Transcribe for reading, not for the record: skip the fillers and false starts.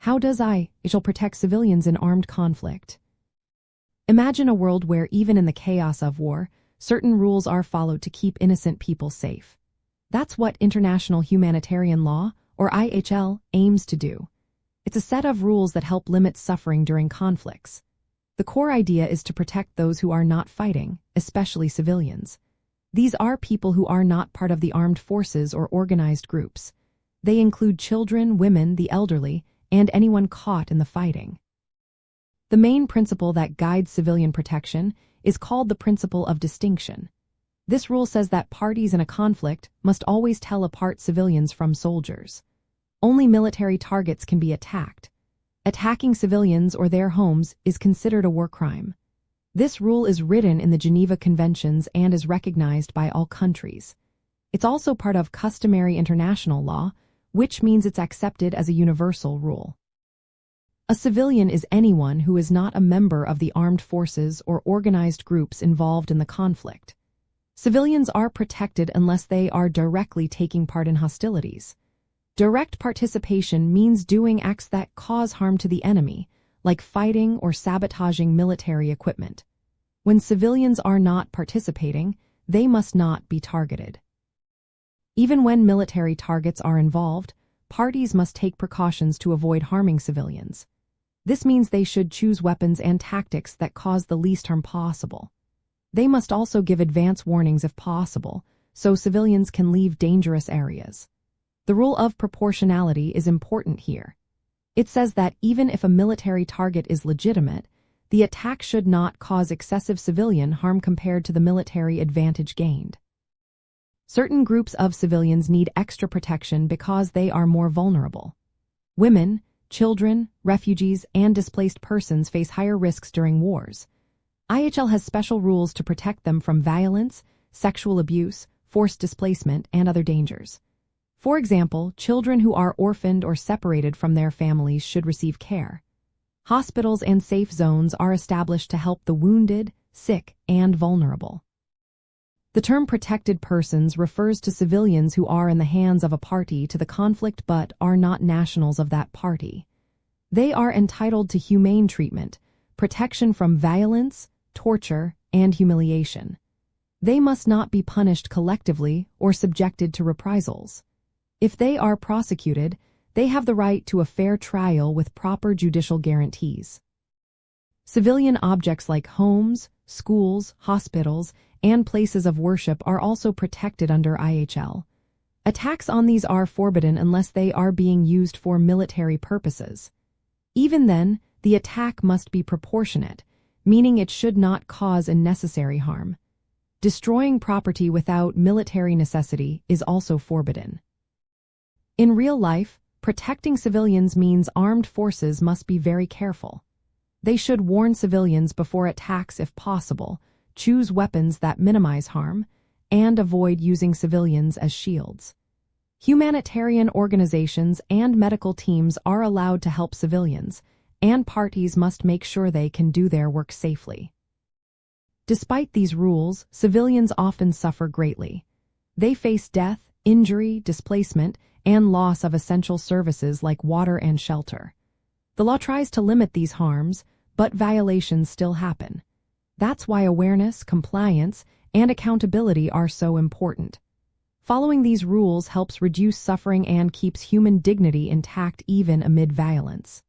How does IHL protect civilians in armed conflict? Imagine a world where, even in the chaos of war, certain rules are followed to keep innocent people safe. That's what International Humanitarian Law, or IHL, aims to do. It's a set of rules that help limit suffering during conflicts. The core idea is to protect those who are not fighting, especially civilians. These are people who are not part of the armed forces or organized groups. They include children, women, the elderly, and anyone caught in the fighting. The main principle that guides civilian protection is called the principle of distinction. This rule says that parties in a conflict must always tell apart civilians from soldiers. Only military targets can be attacked. Attacking civilians or their homes is considered a war crime. This rule is written in the Geneva Conventions and is recognized by all countries. It's also part of customary international law, which means it's accepted as a universal rule. A civilian is anyone who is not a member of the armed forces or organized groups involved in the conflict. Civilians are protected unless they are directly taking part in hostilities. Direct participation means doing acts that cause harm to the enemy, like fighting or sabotaging military equipment. When civilians are not participating, they must not be targeted. Even when military targets are involved, parties must take precautions to avoid harming civilians. This means they should choose weapons and tactics that cause the least harm possible. They must also give advance warnings if possible, so civilians can leave dangerous areas. The rule of proportionality is important here. It says that even if a military target is legitimate, the attack should not cause excessive civilian harm compared to the military advantage gained. Certain groups of civilians need extra protection because they are more vulnerable. Women, children, refugees, and displaced persons face higher risks during wars. IHL has special rules to protect them from violence, sexual abuse, forced displacement, and other dangers. For example, children who are orphaned or separated from their families should receive care. Hospitals and safe zones are established to help the wounded, sick, and vulnerable. The term protected persons refers to civilians who are in the hands of a party to the conflict but are not nationals of that party. They are entitled to humane treatment, protection from violence, torture, and humiliation. They must not be punished collectively or subjected to reprisals. If they are prosecuted, they have the right to a fair trial with proper judicial guarantees. Civilian objects like homes, schools, hospitals, and places of worship are also protected under IHL. Attacks on these are forbidden unless they are being used for military purposes. Even then, the attack must be proportionate, meaning it should not cause unnecessary harm. Destroying property without military necessity is also forbidden. In real life, protecting civilians means armed forces must be very careful. They should warn civilians before attacks if possible, choose weapons that minimize harm, and avoid using civilians as shields. Humanitarian organizations and medical teams are allowed to help civilians, and parties must make sure they can do their work safely. Despite these rules, civilians often suffer greatly. They face death, injury, displacement, and loss of essential services like water and shelter. The law tries to limit these harms, but violations still happen. That's why awareness, compliance, and accountability are so important. Following these rules helps reduce suffering and keeps human dignity intact even amid violence.